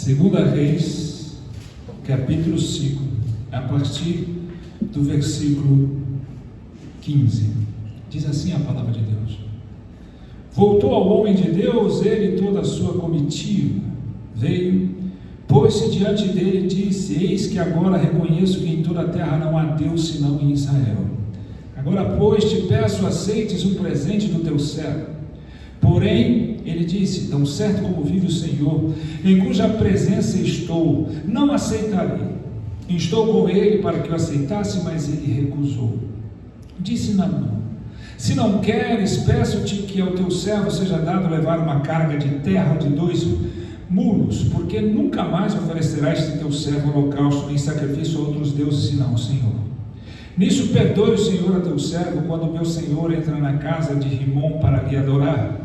Segunda Reis, capítulo 5, a partir do versículo 15. Diz assim a palavra de Deus: Voltou ao homem de Deus, ele e toda a sua comitiva. Veio, pôs-se diante dele e disse: Eis que agora reconheço que em toda a terra não há Deus senão em Israel. Agora, pois, te peço, aceites um presente do teu servo. Porém, ele disse: Tão certo como vive o Senhor, em cuja presença estou, não aceitarei. Estou com ele para que o aceitasse, mas ele recusou. Disse Naamã: Se não queres, peço-te que ao teu servo seja dado levar uma carga de terra de 2 mulos, porque nunca mais oferecerá este teu servo holocausto nem sacrifício a outros deuses senão ao Senhor. Nisso perdoe o Senhor a teu servo, quando o meu senhor entra na casa de Rimom para lhe adorar,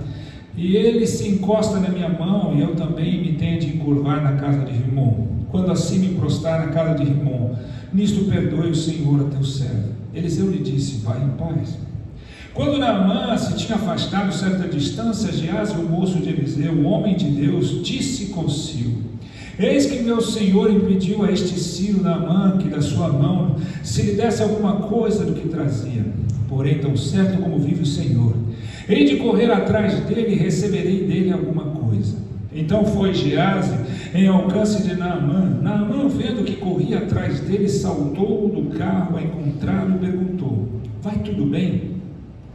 e ele se encosta na minha mão, e eu também me tenho de encurvar na casa de Rimom, quando assim me prostrar na casa de Rimom. Nisto perdoe o Senhor a teu servo. Eliseu lhe disse: Vai em paz. Quando Naamã se tinha afastado certa distância, Geazi, o moço de Eliseu, o homem de Deus, disse consigo: Eis que meu senhor impediu a este Ciro Naamã que da sua mão se lhe desse alguma coisa do que trazia. Porém, tão certo como vive o Senhor, hei de correr atrás dele e receberei dele alguma coisa. Então foi Geazi em alcance de Naamã. Naamã, vendo que corria atrás dele, saltou do carro a encontrá-lo e perguntou: Vai tudo bem?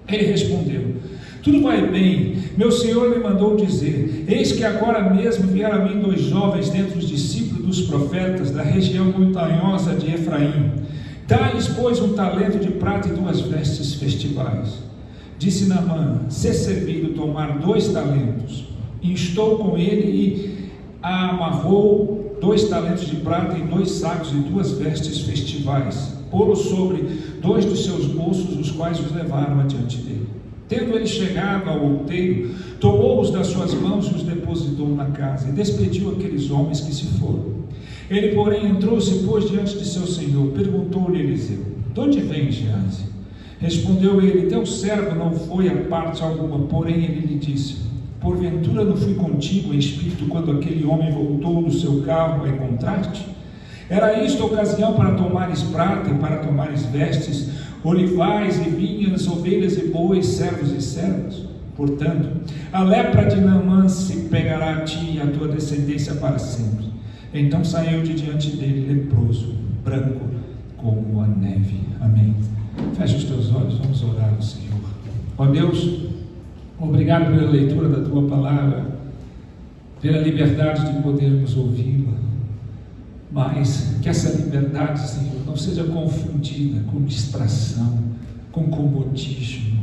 Ele respondeu: Tudo vai bem. Meu senhor me mandou dizer: Eis que agora mesmo vieram a mim 2 jovens dentre os discípulos dos profetas da região montanhosa de Efraim. Dá-lhes, pois, 1 talento de prata e 2 vestes festivais. Disse Naamã: Se servido tomar 2 talentos. Instou com ele e amarrou 2 talentos de prata em 2 sacos e 2 vestes festivais, pô-lo sobre 2 dos seus moços, os quais os levaram adiante dele. Tendo ele chegado ao outeiro, tomou-os das suas mãos e os depositou na casa, e despediu aqueles homens que se foram. Ele, porém, entrou-se e pôs diante de seu senhor. Perguntou-lhe Eliseu: De onde vem Geazi? Respondeu ele: Teu servo não foi a parte alguma. Porém ele lhe disse: Porventura não fui contigo em espírito quando aquele homem voltou do seu carro a encontrar-te? Era isto a ocasião para tomares prata e para tomares vestes, olivais e vinhas, ovelhas e bois, servos e servas? Portanto, a lepra de Naamã se pegará a ti e a tua descendência para sempre. Então saiu de diante dele leproso, branco como a neve. Amém. Fecha os teus olhos, vamos orar ao Senhor. Ó Deus, obrigado pela leitura da tua palavra, pela liberdade de podermos ouvi-la, mas que essa liberdade, Senhor, não seja confundida com distração, com comodismo,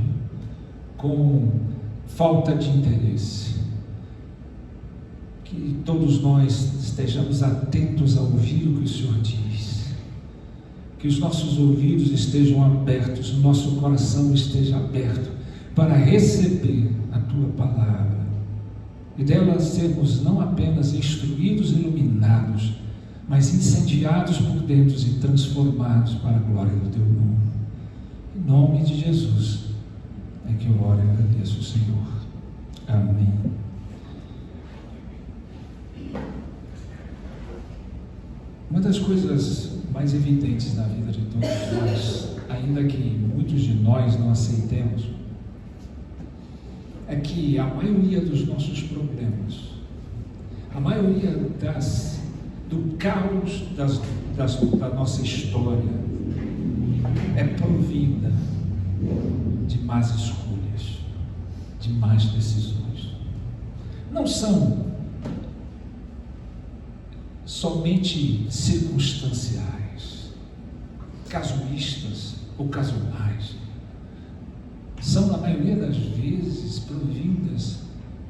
com falta de interesse. Que todos nós estejamos atentos a ouvir o que o Senhor diz, que os nossos ouvidos estejam abertos, o nosso coração esteja aberto para receber a tua palavra e dela sermos não apenas instruídos e iluminados, mas incendiados por dentro e transformados para a glória do teu nome. Em nome de Jesus é que eu oro e agradeço, Senhor. Amém. Uma das coisas mais evidentes na vida de todos nós, ainda que muitos de nós não aceitemos, é que a maioria dos nossos problemas, a maioria do caos da nossa história é provinda de más escolhas, de más decisões. Não são somente circunstanciais, casuístas ou casuais. São, na maioria das vezes, provindas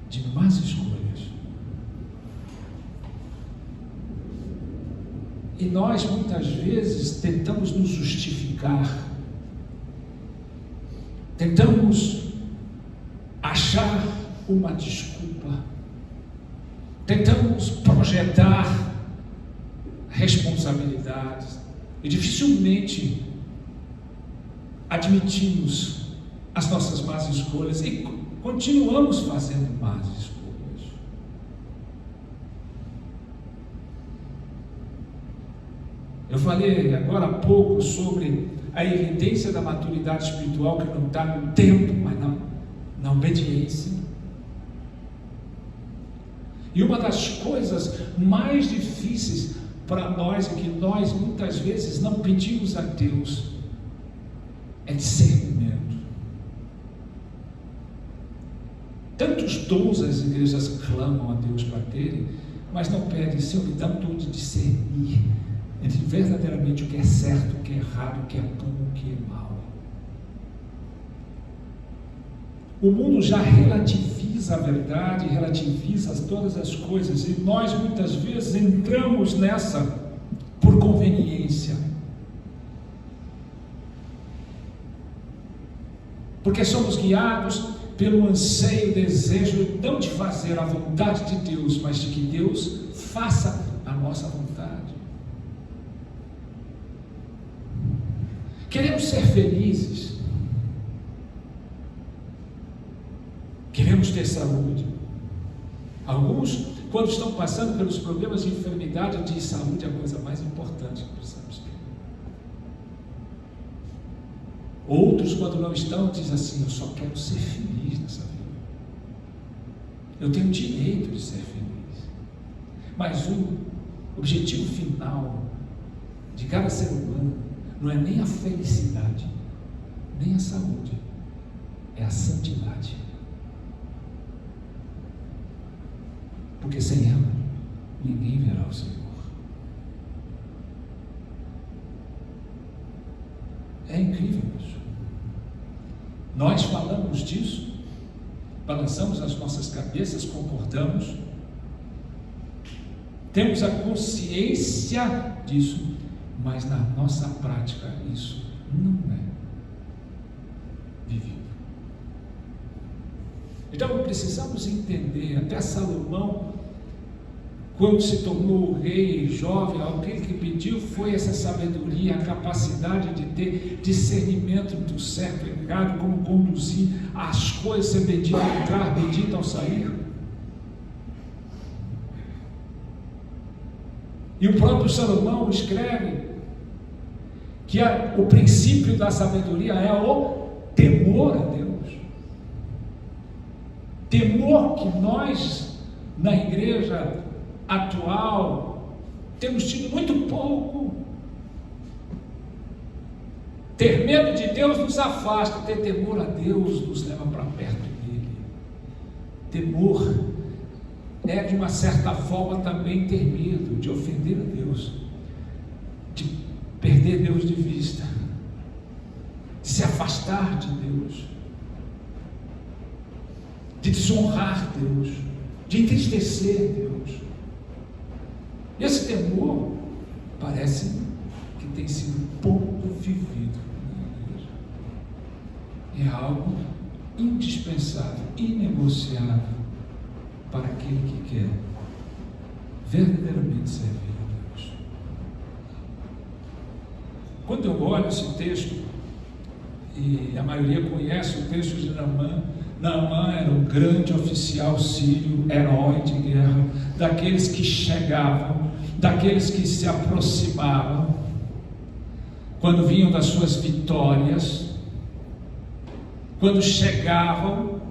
de más escolhas. E nós, muitas vezes, tentamos nos justificar, tentamos achar uma desculpa, tentamos projetar responsabilidades e dificilmente admitimos as nossas más escolhas e continuamos fazendo más escolhas. Eu falei agora há pouco sobre a evidência da maturidade espiritual que não está no tempo, mas na obediência. E uma das coisas mais difíceis para nós, e que nós muitas vezes não pedimos a Deus, é discernimento. Tantos dons as igrejas clamam a Deus para terem, mas não pedem: Senhor, me dá um dom de discernir entre verdadeiramente o que é certo, o que é errado, o que é bom, o que é mal. O mundo já relativiza a verdade, relativiza todas as coisas, e nós muitas vezes entramos nessa por conveniência, porque somos guiados pelo anseio, desejo não de fazer a vontade de Deus, mas de que Deus faça a nossa vontade. Queremos ser felizes, queremos ter saúde. Alguns, quando estão passando pelos problemas de enfermidade, dizem: saúde é a coisa mais importante que precisamos ter. Outros, quando não estão, dizem assim: eu só quero ser feliz nessa vida, eu tenho o direito de ser feliz. Mas o objetivo final de cada ser humano não é nem a felicidade, nem a saúde, é a santidade. Porque sem ela, ninguém verá o Senhor. É incrível isso. Nós falamos disso, balançamos as nossas cabeças, concordamos, temos a consciência disso, mas na nossa prática isso não é vivido. Então precisamos entender. Até Salomão, quando se tornou rei jovem, aquele que pediu foi essa sabedoria, a capacidade de ter discernimento do certo e errado, como conduzir as coisas, ser bendito ao entrar, bendito ao sair. E o próprio Salomão escreve que o princípio da sabedoria é o temor a Deus. Temor que nós, na igreja atual, temos tido muito pouco. Ter medo de Deus nos afasta, ter temor a Deus nos leva para perto dele. Temor é, de uma certa forma, também ter medo de ofender a Deus, de perder Deus de vista, de se afastar de Deus, de desonrar Deus, de entristecer Deus. Esse temor parece que tem sido pouco vivido na igreja. É algo indispensável, inegociável para aquele que quer verdadeiramente servir a Deus. Quando eu olho esse texto, e a maioria conhece o texto de Naamã, Naamã era um grande oficial sírio, herói de guerra, daqueles que chegavam, daqueles que se aproximavam, quando vinham das suas vitórias, quando chegavam,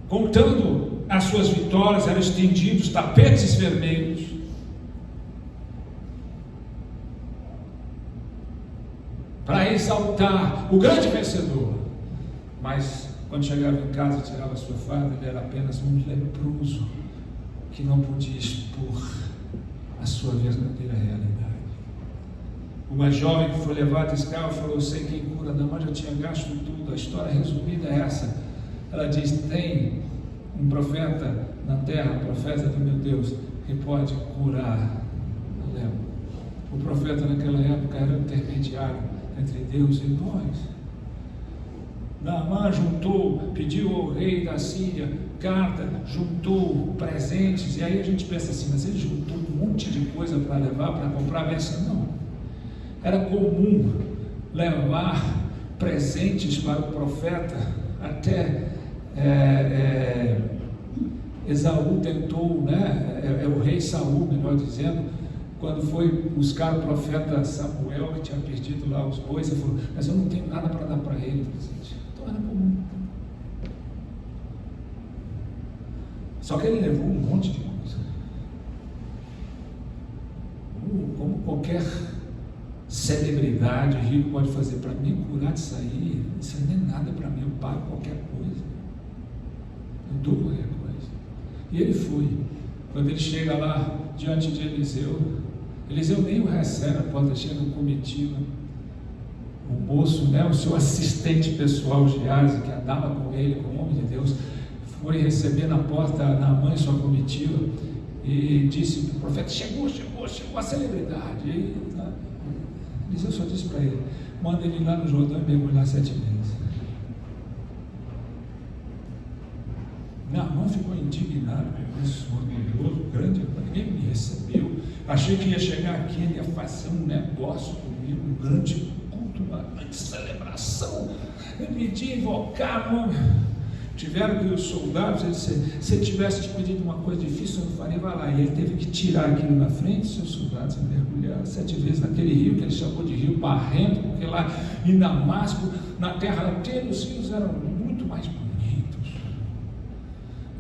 contando as suas vitórias, eram estendidos tapetes vermelhos, para exaltar o grande vencedor. Mas quando chegava em casa e tirava a sua farda, ele era apenas um leproso que não podia expor a sua verdadeira realidade. Uma jovem que foi levada escrava falou: eu sei quem cura. Naamã já tinha gasto tudo. A história resumida é essa. Ela diz: tem um profeta na terra, profeta do meu Deus, que pode curar. Eu lembro. O profeta naquela época era o intermediário entre Deus e nós. Naamã juntou, pediu ao rei da Síria carta, juntou presentes, e aí a gente pensa assim: mas ele juntou um monte de coisa para levar, para comprar a bênção? Não. Era comum levar presentes para o profeta, até Esaú tentou, né? É o rei Saul, melhor dizendo, quando foi buscar o profeta Samuel, que tinha perdido lá os bois, ele falou: mas eu não tenho nada para dar para ele, presente. Então era comum. Só que ele levou um monte de coisa. Como qualquer celebridade rico pode fazer, para mim curar disso aí, isso não é nada para mim, eu pago qualquer coisa. Eu dou qualquer coisa. E ele foi. Quando ele chega lá diante de Eliseu, Eliseu nem o recebe, a porta chega um comitiva. O moço, né, o seu assistente pessoal, Geazi, que andava com ele, com o homem de Deus, foi receber na porta Naamã e sua comitiva e disse para o profeta: chegou a celebridade. E Eliseu só disse para ele: manda ele ir lá no Jordão e mergulhar 7 vezes. Naamã ficou indignado com isso, orgulhoso, grande, ninguém me recebeu. Achei que ia chegar aqui, ele ia fazer um negócio comigo, um grande culto, uma grande celebração. Ele pedia, invocava. Tiveram que os soldados, ele disse: se ele tivesse te pedido uma coisa difícil, eu não faria, vai lá. E ele teve que tirar aquilo na frente, seus soldados, e mergulhar 7 vezes naquele rio, que ele chamou de rio barrento, porque lá em Damasco, na terra inteira, os rios eram muito mais bonitos.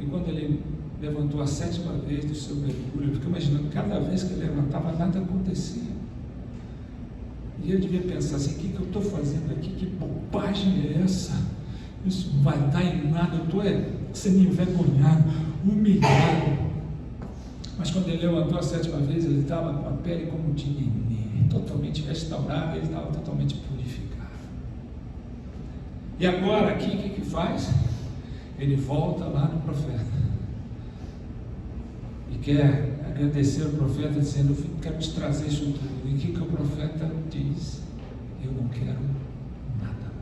E quando ele levantou a 7ª vez do seu mergulho, eu fico imaginando, cada vez que ele levantava, nada acontecia. E ele devia pensar assim: o que eu estou fazendo aqui? Que bobagem é essa? Isso não vai dar em nada, eu estou sendo envergonhado, humilhado. Mas quando ele levantou a 7ª vez, ele estava com a pele como de neném, totalmente restaurada, ele estava totalmente purificado. E agora aqui, o que faz? Ele volta lá no profeta e quer agradecer o profeta, dizendo: eu quero te trazer isso tudo. E o que o profeta diz? Eu não quero nada.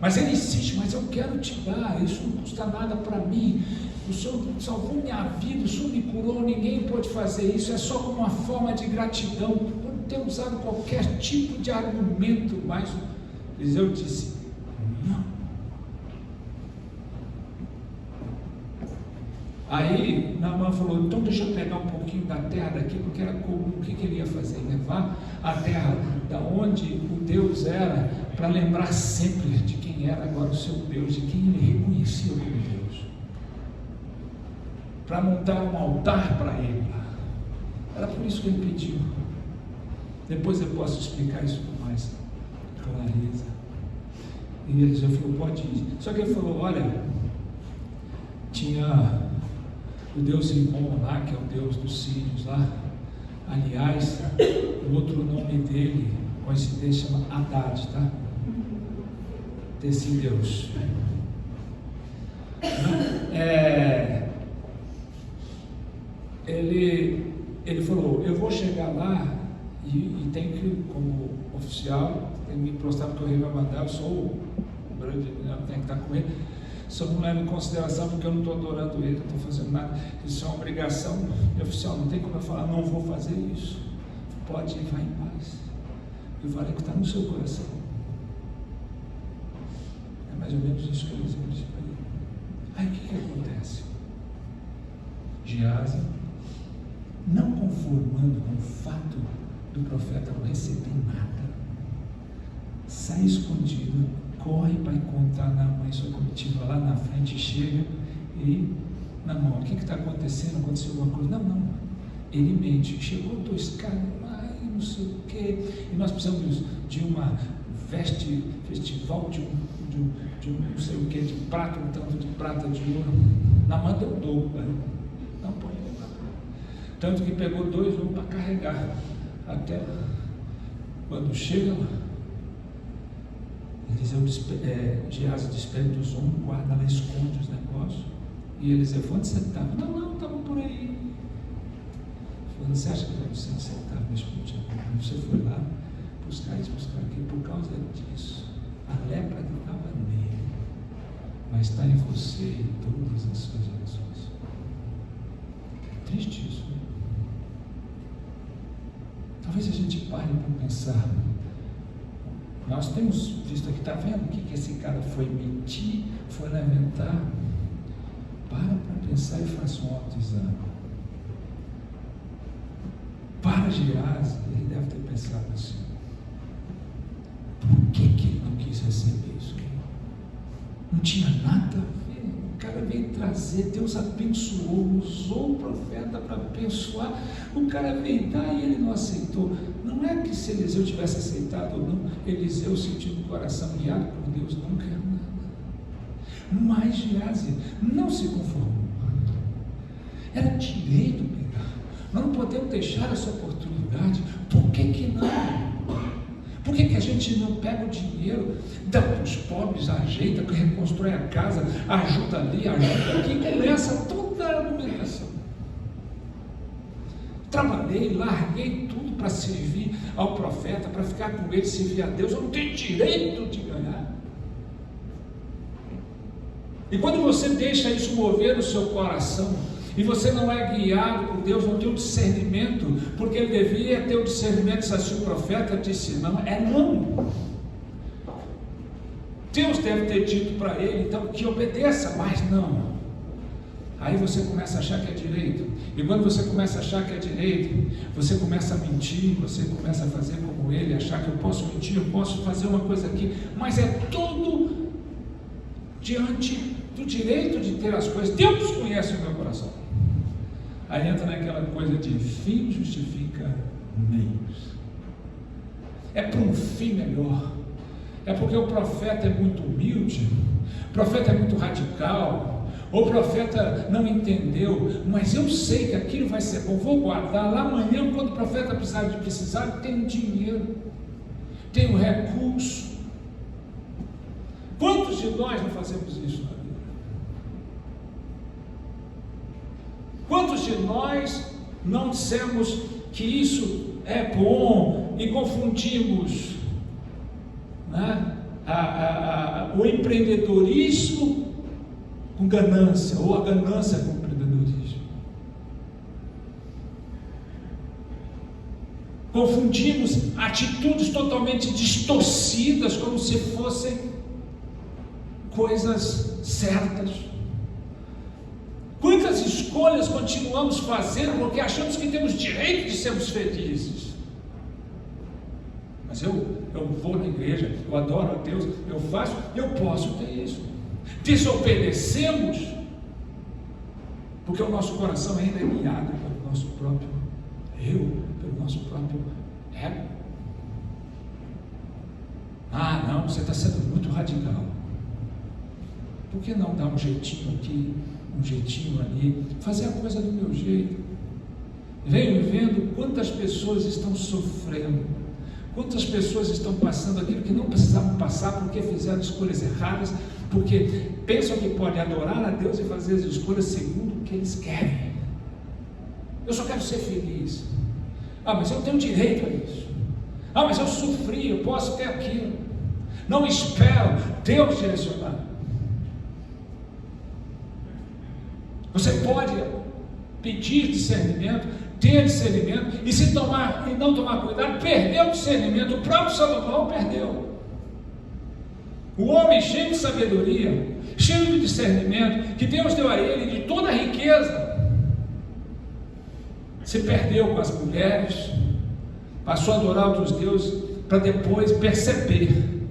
Mas ele insiste: mas eu quero te dar, isso não custa nada para mim, o Senhor salvou minha vida, o Senhor me curou, ninguém pode fazer isso, é só como uma forma de gratidão. Eu não tenho usado qualquer tipo de argumento, mas Eliseu disse: não. Aí Naamã falou: então deixa eu pegar um pouquinho da terra daqui, porque era comum. O que ele ia fazer? Levar a terra da onde o Deus era, para lembrar sempre de quem era agora o seu Deus, de quem ele reconhecia como Deus, para montar um altar para ele. Era por isso que ele pediu. Depois eu posso explicar isso com mais clareza. E ele já falou: pode ir. Só que ele falou: olha, tinha o Deus Rimon lá, que é o Deus dos sírios lá. Aliás, o outro nome dele, coincidência, chama Haddad, tá? Desse Deus. Ele falou: eu vou chegar lá e tenho que, como oficial, tenho que me prostrar porque o rei vai mandar, eu sou o grande, eu tenho que estar com ele. Só não levo em consideração porque eu não estou adorando ele, não estou fazendo nada. Isso é uma obrigação de oficial, não tem como eu falar: não vou fazer isso. Pode ir, vai em paz. E vale que está no seu coração. É mais ou menos isso que eles disse para ele. Aí o que acontece? Geazi, não conformando com o fato do profeta não receber nada, sai escondido, corre para encontrar Naamã e sua comitiva lá na frente, chega e: Naamã, o que está acontecendo? Aconteceu alguma coisa? Não, ele mente. Chegou 2 caras lá e não sei o que, e nós precisamos de uma festival de um não sei o que, de prata, um tanto de prata, de ouro. Naamã deu o dobro, não pode levar. Tanto que pegou 2 homens para carregar, até quando chega lá, Geazi despede dos homens, guarda lá, esconde os negócios. E Eliseu falou: onde você estava? Não, estava por aí. Falando: você acha que você estava me escondido? Você foi lá buscar isso, buscar aquilo. Por causa disso, a lepra que estava nele, mas está em você e em todas as suas gerações. É triste isso, né? Talvez a gente pare para pensar. Nós temos visto aqui, está vendo o que esse cara foi mentir, foi lamentar. Para pensar e faça um autoexame. Para Geazi, ele deve ter pensado assim: por que ele não quis receber isso? Não tinha nada a ver. O cara veio trazer, Deus abençoou, usou o profeta para abençoar. O cara veio dar e ele não aceitou. Não é que se Eliseu tivesse aceitado ou não, Eliseu sentiu no coração guiado por Deus, não quero nada. Mas Geazi não se conformou. Era direito pegar. Nós não podemos deixar essa oportunidade. Por que não? Por que a gente não pega o dinheiro, dá para os pobres, ajeita, reconstrói a casa, ajuda ali, ajuda aqui, e começa toda a argumentação. Trabalhei, larguei tudo para servir ao profeta, para ficar com ele, servir a Deus. Eu não tenho direito de ganhar. E quando você deixa isso mover no seu coração, e você não é guiado por Deus, não tem o discernimento, porque ele devia ter o discernimento, se assim o profeta disse não, é não. Deus deve ter dito para ele, então, que obedeça, mas não. Aí você começa a achar que é direito, e quando você começa a achar que é direito, você começa a mentir, você começa a fazer como ele, achar que eu posso mentir, eu posso fazer uma coisa aqui, mas é tudo diante do direito de ter as coisas. Deus conhece o meu coração. Aí entra naquela coisa de fim justifica meios. É para um fim melhor. É porque o profeta é muito humilde, o profeta é muito radical, o profeta não entendeu, mas eu sei que aquilo vai ser bom, vou guardar lá amanhã, quando o profeta precisar, tem dinheiro, tem o recurso. Quantos de nós não fazemos isso na vida? Quantos de nós não dissemos que isso é bom e confundimos, né, o empreendedorismo com ganância, ou a ganância com empreendedorismo? Confundimos atitudes totalmente distorcidas como se fossem coisas certas. Quantas escolhas continuamos fazendo porque achamos que temos direito de sermos felizes? Mas eu vou na igreja, eu adoro a Deus, eu faço, eu posso ter isso. Desobedecemos porque o nosso coração ainda é guiado pelo nosso próprio eu, pelo nosso próprio ego. Ah, não, você está sendo muito radical. Por que não dar um jeitinho aqui, um jeitinho ali, fazer a coisa do meu jeito? Venho vendo quantas pessoas estão sofrendo, quantas pessoas estão passando aquilo que não precisavam passar porque fizeram escolhas erradas, porque pensam que podem adorar a Deus e fazer as escolhas segundo o que eles querem. Eu só quero ser feliz. Ah, mas eu tenho direito a isso. Ah, mas eu sofri, eu posso ter aquilo. Não espero Deus direcionar. Você pode pedir discernimento, ter discernimento, e se tomar e não tomar cuidado, perder o discernimento. O próprio Salomão perdeu. O homem cheio de sabedoria, cheio de discernimento, que Deus deu a ele de toda a riqueza, se perdeu com as mulheres, passou a adorar outros deuses, para depois perceber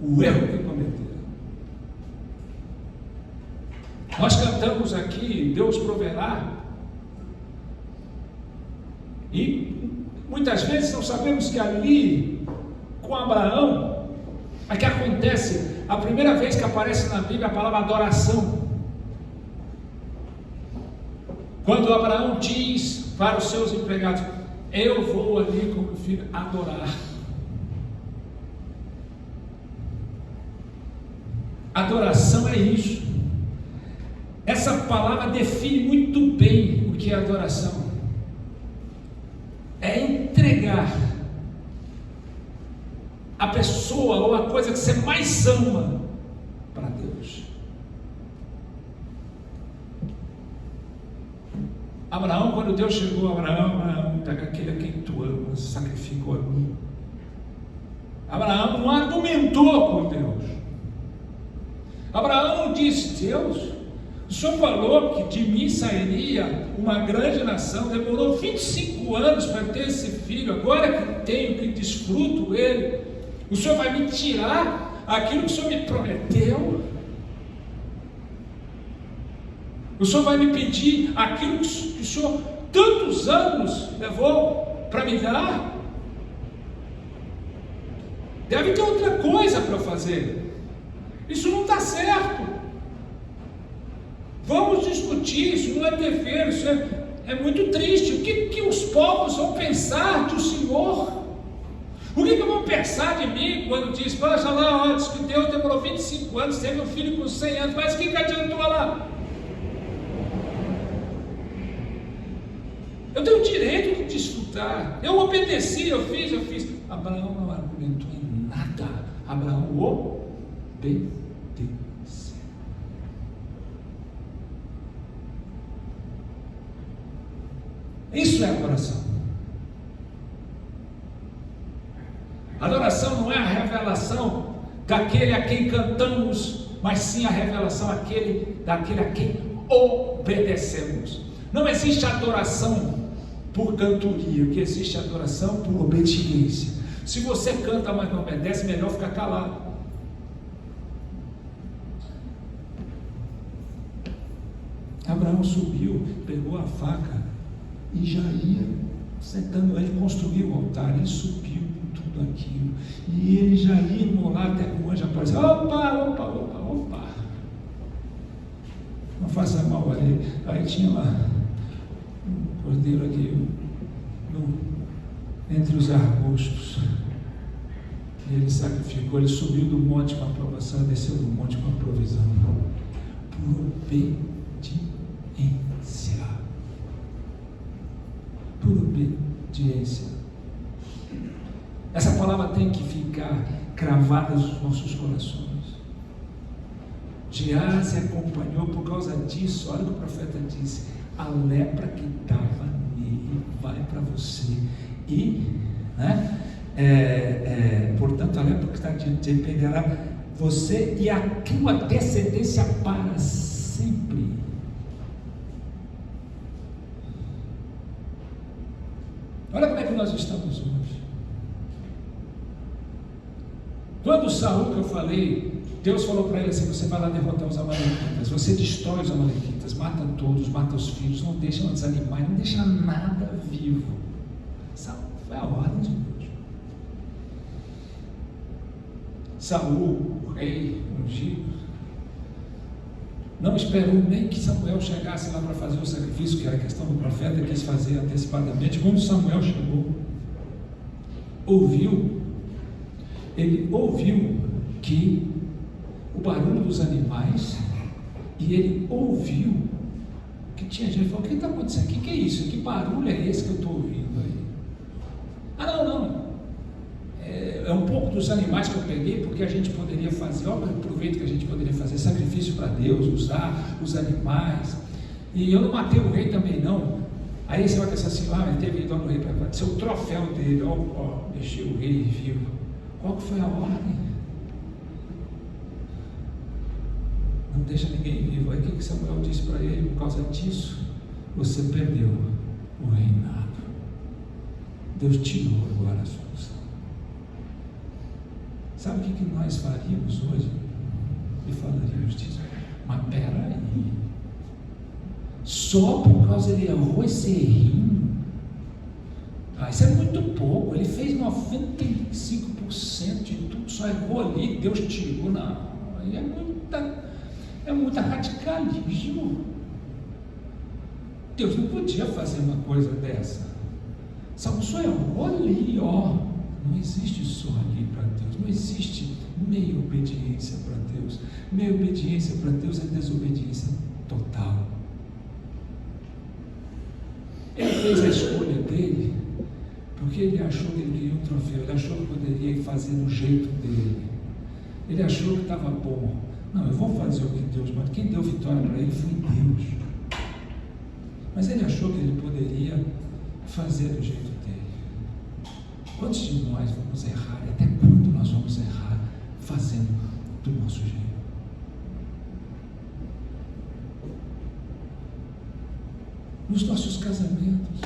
o erro que cometeu. Nós cantamos aqui, Deus proverá, e muitas vezes não sabemos que ali, com Abraão, aqui acontece, a primeira vez que aparece na Bíblia a palavra adoração. Quando Abraão diz para os seus empregados: eu vou ali com meu filho adorar. Adoração é isso. Essa palavra define muito bem o que é adoração. É entregar a pessoa ou a coisa que você mais ama para Deus. Abraão, quando Deus chegou a Abraão, pega aquele a quem tu amas, sacrificou a mim. Abraão não argumentou com Deus. Abraão não disse: Deus, O Senhor falou que de mim sairia uma grande nação. Demorou 25 anos para ter esse filho. Agora que tenho, que desfruto ele, o Senhor vai me tirar aquilo que o Senhor me prometeu? O Senhor vai me pedir aquilo que o Senhor tantos anos levou para me dar? Deve ter outra coisa para fazer. Isso não está certo. Vamos discutir, isso não é dever, isso é muito triste. O que os povos vão pensar do Senhor? O que vão pensar de mim quando diz, poxa lá, diz que Deus demorou 25 anos, teve um filho com 100 anos, mas o que adiantou lá? Eu tenho o direito de desfrutar. Eu obedeci, eu fiz. Abraão não argumentou em nada. Abraão obedeceu. Isso é adoração. Adoração não é a revelação daquele a quem cantamos, mas sim a revelação daquele a quem obedecemos. Não existe adoração por cantoria, o que existe adoração por obediência. Se você canta, mas não obedece, melhor ficar calado. Abraão subiu, pegou a faca e já ia sentando, ele construiu o altar, ele subiu com tudo aquilo, e ele já ia imolar até que o anjo apareceu. Opa, não faça mal a ele. Aí tinha lá um cordeiro aqui entre os arbustos, e ele sacrificou, ele subiu do monte com a aprovação, desceu do monte com a provisão, por obediência. Por obediência. Essa palavra tem que ficar cravada nos nossos corações. Gease acompanhou por causa disso. Olha o que o profeta disse: a lepra que estava nele vai para você. E, portanto, a lepra que está diante de ele pegará você e a tua descendência para sempre. Olha como é que nós estamos hoje. Quando Saul, que eu falei, Deus falou para ele assim: você vai lá derrotar os amalequitas, você destrói os amalequitas, mata todos, mata os filhos, não deixa os animais, não deixa nada vivo. Essa foi a ordem de Deus. Saul, o rei ungido, não esperou nem que Samuel chegasse lá para fazer o sacrifício, que era a questão do profeta, quis fazer antecipadamente. Quando Samuel chegou, ele ouviu que o barulho dos animais, e ele ouviu que tinha gente. Ele falou: o que está acontecendo? O que é isso? Que barulho é esse que eu estou ouvindo aí? Não. É um pouco dos animais que eu peguei, porque a gente poderia fazer, olha o proveito que a gente poderia fazer, sacrifício para Deus, usar os animais. E eu não matei o rei também não. Aí você vai pensar assim: ele teve ido no rei para ser o troféu dele, mexeu o rei vivo. Qual que foi a ordem? Não deixa ninguém vivo. Aí o que Samuel disse para ele? Por causa disso, você perdeu o reinado. Deus tirou agora a sua unção. Sabe o que nós faríamos hoje? E falaríamos disso: mas peraí, só por causa ele errou esse errinho? Isso é muito pouco. Ele fez 95% de tudo, só errou ali, Deus tirou. Não, aí é muita radicalismo. Deus não podia fazer uma coisa dessa. Sabe, só errou ali, Não existe só ali para Deus, não existe meia obediência para Deus. Meia obediência para Deus é desobediência total. Ele fez a escolha dele porque ele achou que ele queria um troféu, ele achou que poderia fazer do jeito dele, ele achou que estava bom. Não, eu vou fazer o que Deus manda. Quem deu vitória para ele foi Deus, mas ele achou que ele poderia fazer do jeito dele. Quantos de nós vamos errar? E até quando nós vamos errar fazendo do nosso jeito? nos nossos casamentos,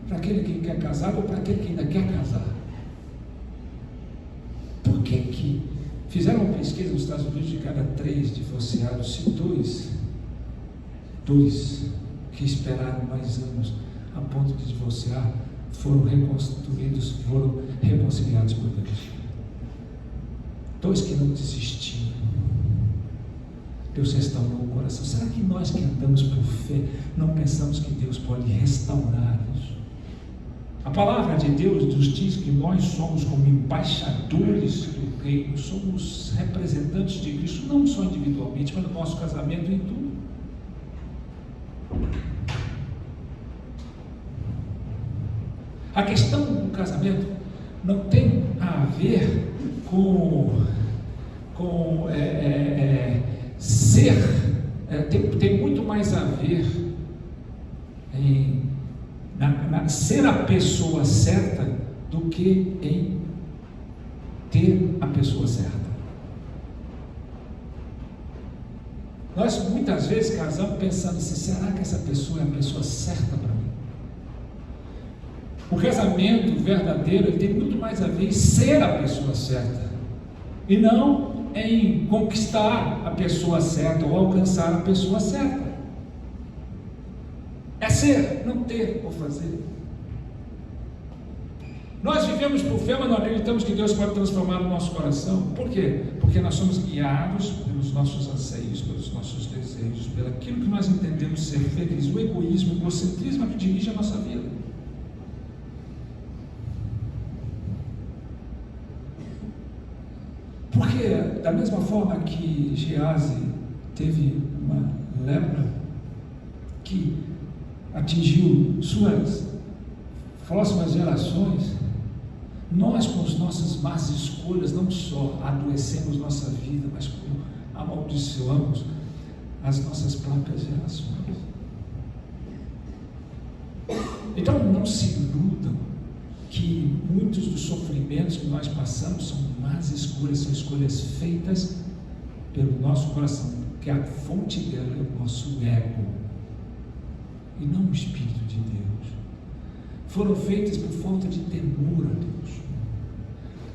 para aquele que quer casar ou para aquele que ainda quer casar. Por que fizeram uma pesquisa nos Estados Unidos, de cada 3 divorciados, se dois que esperaram mais anos a ponto de divorciar foram reconstruídos, foram reconciliados por Deus. 2 que não desistiram, Deus restaurou o coração. Será que nós que andamos por fé não pensamos que Deus pode restaurar isso? A palavra de Deus nos diz que nós somos como embaixadores do reino, somos representantes de Cristo, não só individualmente, mas no nosso casamento e em tudo. A questão do casamento não tem a ver com tem muito mais a ver em ser a pessoa certa do que em ter a pessoa certa. Nós muitas vezes casamos pensando assim: será que essa pessoa é a pessoa certa para mim? O casamento verdadeiro tem muito mais a ver em ser a pessoa certa e não em conquistar a pessoa certa ou alcançar a pessoa certa. É ser, não ter ou fazer. Nós vivemos por fé, mas não acreditamos que Deus pode transformar o nosso coração. Por quê? Porque nós somos guiados pelos nossos anseios, pelos nossos desejos, pelo aquilo que nós entendemos ser feliz, o egoísmo, o egocentrismo que dirige a nossa vida. Porque, da mesma forma que Geazi teve uma lepra que atingiu suas próximas gerações, nós, com as nossas más escolhas, não só adoecemos nossa vida, mas como amaldiçoamos as nossas próprias gerações. Então, não se iludam que muitos dos sofrimentos que nós passamos são más escolhas, são escolhas feitas pelo nosso coração, porque a fonte dela é o nosso ego e não o Espírito de Deus. Foram feitas por falta de temor a Deus.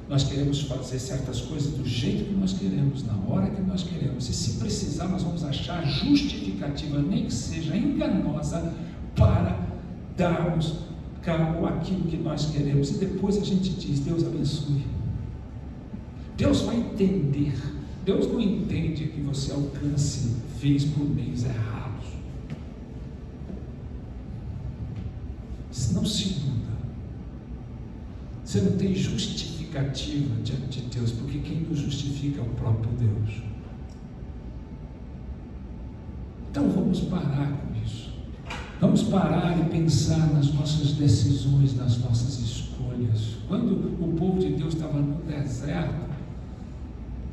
Nós queremos fazer certas coisas do jeito que nós queremos, na hora que nós queremos, e se precisar nós vamos achar justificativa, nem que seja enganosa, para darmos cabo àquilo que nós queremos, e depois a gente diz: Deus abençoe. Deus vai entender. Deus não entende que você alcance vez por mês errados. Não se iluda. Você não tem justificativa diante de Deus, porque quem nos justifica é o próprio Deus. Então vamos parar com isso. Vamos parar e pensar nas nossas decisões, nas nossas escolhas. Quando o povo de Deus estava no deserto,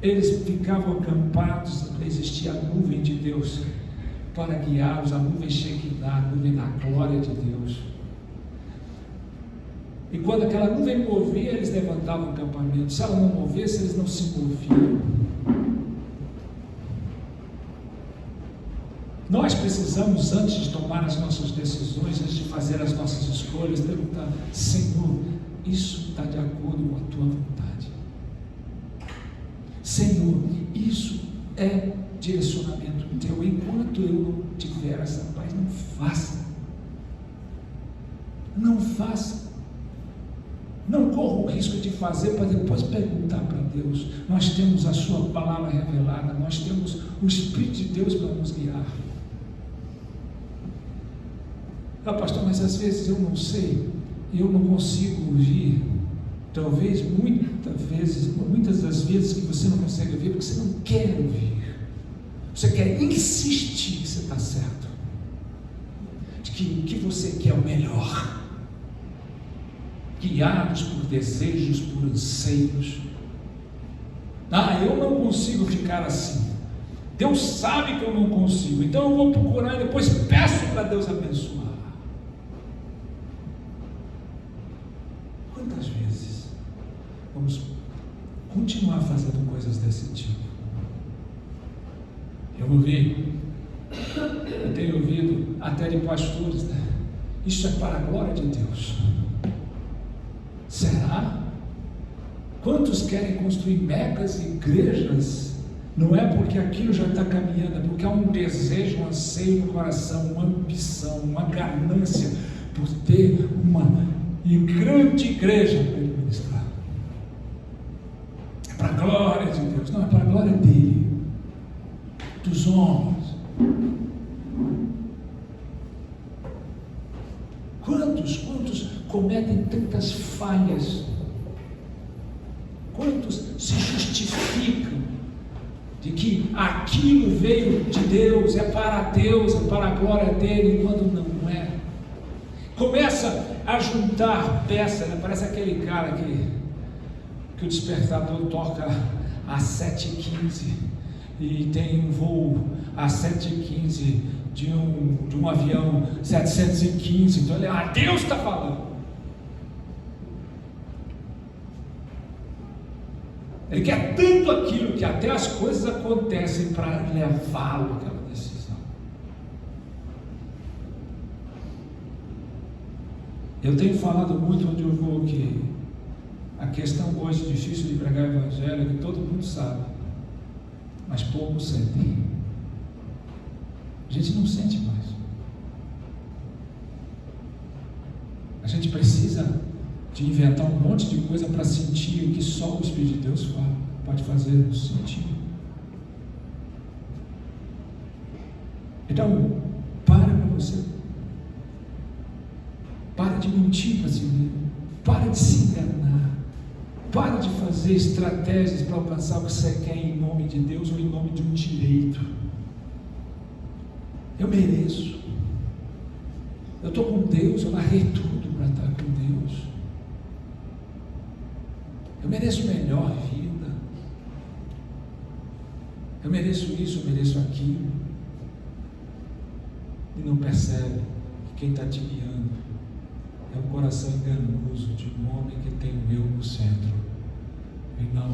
eles ficavam acampados, existia a nuvem de Deus para guiá-los, a nuvem Shekinah, a nuvem da glória de Deus. E quando aquela nuvem movia, eles levantavam o acampamento. Se ela não movesse, eles não se moviam. Nós precisamos, antes de tomar as nossas decisões, antes de fazer as nossas escolhas, perguntar: Senhor, isso está de acordo com a tua vontade? Senhor, isso é direcionamento teu? Enquanto eu não tiver essa paz, não faça. Não faça. Não corra o risco de fazer para depois perguntar para Deus. Nós temos a sua palavra revelada, nós temos o Espírito de Deus para nos guiar. Ah, pastor, mas às vezes eu não sei, eu não consigo ouvir. Talvez muitas das vezes que você não consegue ouvir, porque você não quer ouvir. Você quer insistir que você está certo, de que você quer o melhor. Guiados por desejos, por anseios. Ah, eu não consigo ficar assim. Deus sabe que eu não consigo, então eu vou procurar e depois peço para Deus abençoar. Quantas vezes vamos continuar fazendo coisas desse tipo? Eu ouvi Eu tenho ouvido até de pastores, né? Isso é para a glória de Deus. Será? Quantos querem construir megas igrejas? Não é porque aquilo já está caminhando, é porque há um desejo, um anseio no coração, uma ambição, uma ganância por ter uma grande igreja para ele ministrar. É para a glória de Deus, não, é para a glória dele, dos homens. Quantos cometem tantas falhas? Quantos se justificam de que aquilo veio de Deus, é para Deus, é para a glória dele, quando não é? Começa a juntar peças, né? Parece aquele cara que o despertador toca às 7h15 e tem um voo às 7h15 de um avião 715, então ele, Deus está falando. Ele quer tanto aquilo que até as coisas acontecem para levá-lo àquela decisão. Eu tenho falado muito onde eu vou que a questão hoje difícil de pregar o evangelho é que todo mundo sabe, mas poucos sentem. A gente não sente mais. A gente precisa de inventar um monte de coisa para sentir o que só o Espírito de Deus pode fazer nos sentir. Então, para com você. Para de mentir para si mesmo. Para de se enganar. Para de fazer estratégias para alcançar o que você quer em nome de Deus ou em nome de um direito. Eu mereço. Eu estou com Deus, eu larguei tudo para estar com Deus. Eu mereço melhor vida. Eu mereço isso, eu mereço aquilo. E não percebe que quem está te guiando é um coração enganoso de um homem que tem o eu no centro e não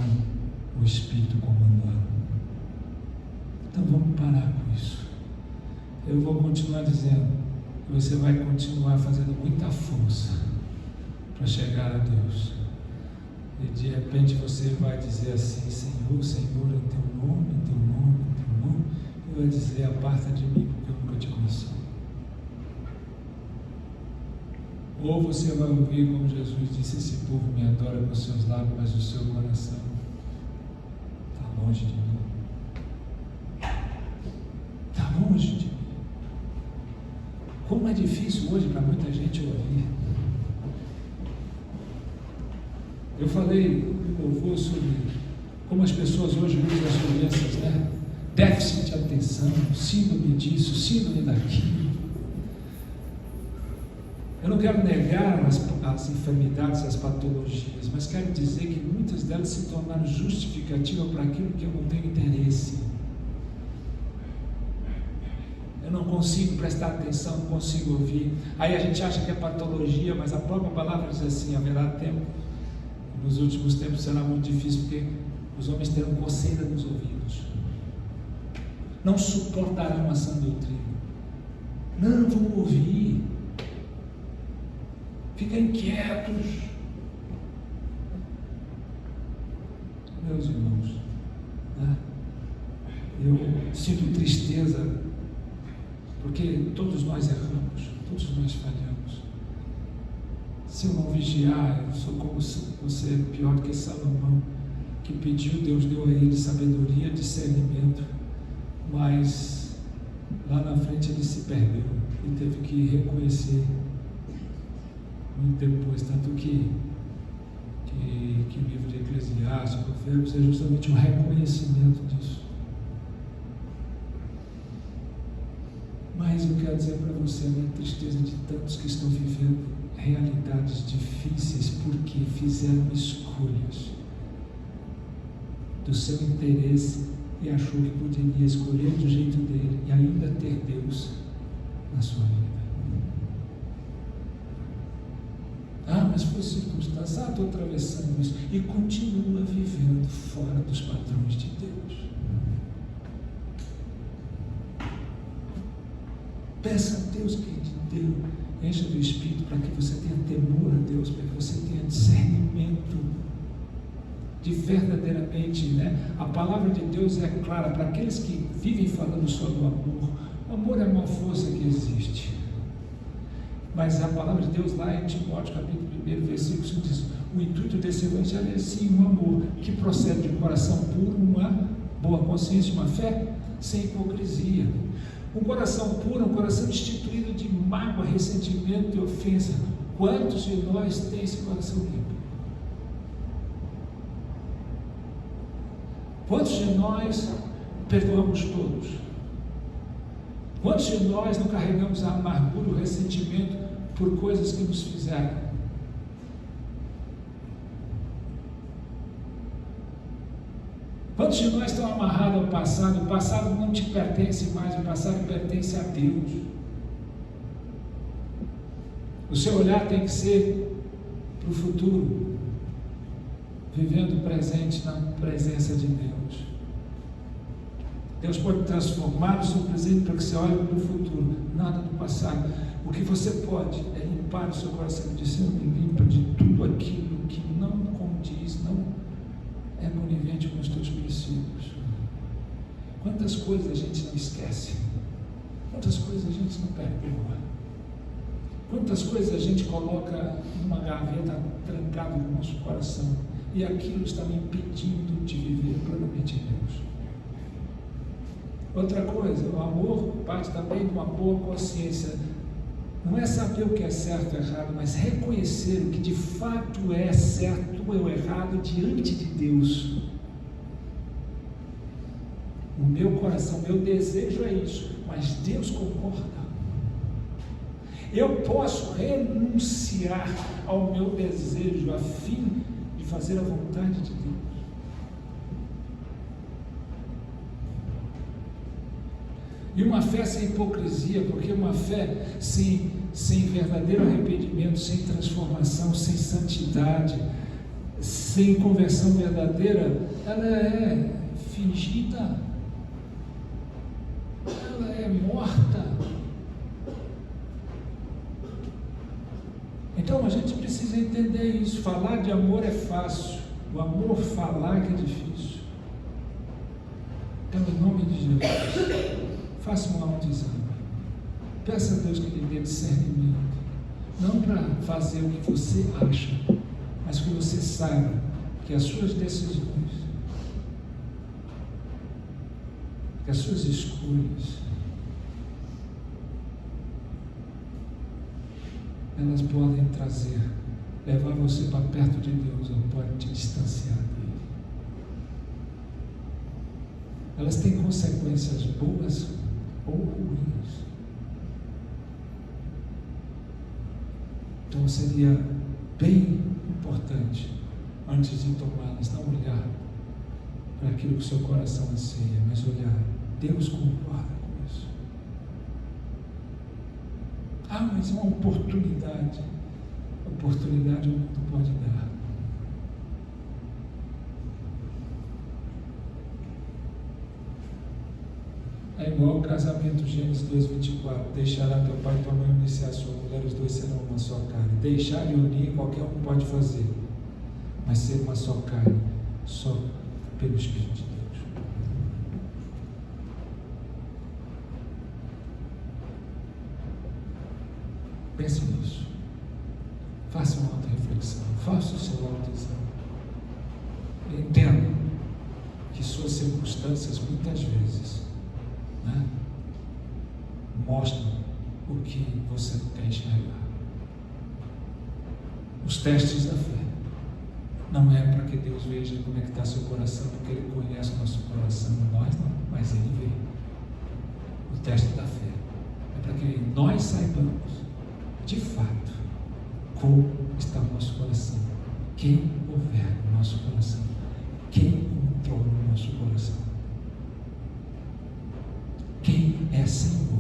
o Espírito comandando. Então vamos parar com isso. Eu vou continuar dizendo que você vai continuar fazendo muita força para chegar a Deus. E de repente você vai dizer assim: Senhor, Senhor, em teu nome, em teu nome, em teu nome. E vai dizer: aparta de mim, porque eu nunca te conheci. Ou você vai ouvir como Jesus disse: esse povo me adora com os seus lábios, mas o seu coração está longe de mim. Está longe de mim. Como é difícil hoje para muita gente ouvir. Eu falei no louvor sobre como as pessoas hoje usam as doenças, né? Déficit de atenção, síndrome disso, síndrome daquilo. Eu não quero negar as enfermidades, as patologias, mas quero dizer que muitas delas se tornaram justificativas para aquilo que eu não tenho interesse. Eu não consigo prestar atenção, não consigo ouvir. Aí a gente acha que é patologia, mas a própria palavra diz assim: haverá tempo. Nos últimos tempos será muito difícil, porque os homens terão coceira nos ouvidos. Não suportarão a sã doutrina. Não vão ouvir. Ficam inquietos. Meus irmãos, né? Eu sinto tristeza, porque todos nós erramos, todos nós falhamos. Se eu não vigiar, eu sou como você, pior do que Salomão, que pediu, Deus deu a ele sabedoria, discernimento, mas lá na frente ele se perdeu e teve que reconhecer muito depois, tanto que o livro de Eclesiastes, Provérbios, é justamente um reconhecimento disso. Mas eu quero dizer para você a minha tristeza de tantos que estão vivendo realidades difíceis porque fizeram escolhas do seu interesse e achou que poderia escolher do jeito dele e ainda ter Deus na sua vida. Mas foi circunstância, estou atravessando isso, e continua vivendo fora dos padrões de Deus. Peça a Deus que te dê, encha do Espírito, para que você tenha temor a Deus, para que você tenha discernimento de verdadeiramente, né? A palavra de Deus é clara para aqueles que vivem falando só do amor. O amor é a maior força que existe. Mas a palavra de Deus lá em Timóteo, capítulo 1, versículo 5 diz: o intuito desse evangelho é sim um amor que procede de um coração puro, uma boa consciência, uma fé sem hipocrisia. Um coração puro, um coração destituído de mágoa, ressentimento e ofensa. Quantos de nós têm esse coração limpo? Quantos de nós perdoamos todos? Quantos de nós não carregamos a amargura, o ressentimento por coisas que nos fizeram? Quantos de nós estão amarrados ao passado? O passado não te pertence mais, o passado pertence a Deus. O seu olhar tem que ser para o futuro, vivendo o presente na presença de Deus. Deus pode transformar o seu presente para que você olhe para o futuro, nada do passado. O que você pode é limpar o seu coração, de ser limpa de tudo aquilo que não condiz, não é conivente com os teus princípios. Quantas coisas a gente não esquece? Quantas coisas a gente não perdoa? Quantas coisas a gente coloca numa gaveta trancada no nosso coração e aquilo está me impedindo de viver plenamente em Deus? Outra coisa, o amor parte também de uma boa consciência. Não é saber o que é certo ou errado, mas reconhecer o que de fato é certo ou errado diante de Deus. O meu coração, o meu desejo é isso, mas Deus concorda. Eu posso renunciar ao meu desejo a fim de fazer a vontade de Deus. E uma fé sem hipocrisia, porque uma fé sem verdadeiro arrependimento, sem transformação, sem santidade, sem conversão verdadeira, ela é fingida, ela é morta. Então a gente precisa entender isso. Falar de amor é fácil, o amor falar que é difícil. Então, em nome de Jesus, faça um autoexame. Peça a Deus que lhe dê discernimento. Não para fazer o que você acha, mas que você saiba que as suas decisões, que as suas escolhas, elas podem levar você para perto de Deus ou podem te distanciar dele. Elas têm consequências boas ou ruins. Então seria bem importante, antes de tomá-las, não olhar para aquilo que o seu coração anseia, mas olhar, Deus concorda com isso. Ah, mas é uma oportunidade. Oportunidade o mundo pode dar. É igual ao casamento, Gênesis 2:24. Deixará teu pai e tua mãe unir-se à sua mulher, os dois serão uma só carne. Deixar e unir qualquer um pode fazer, mas ser uma só carne, só pelo Espírito de Deus. Pense nisso. Faça uma auto-reflexão. Faça o seu autoexame. Entenda que suas circunstâncias, muitas vezes, mostram o que você não quer enxergar. Os testes da fé não é para que Deus veja como é que está seu coração, porque Ele conhece o nosso coração, nós não, mas Ele vê. O teste da fé é para que nós saibamos de fato como está o nosso coração, quem governa o nosso coração, quem controla o nosso coração, quem é Senhor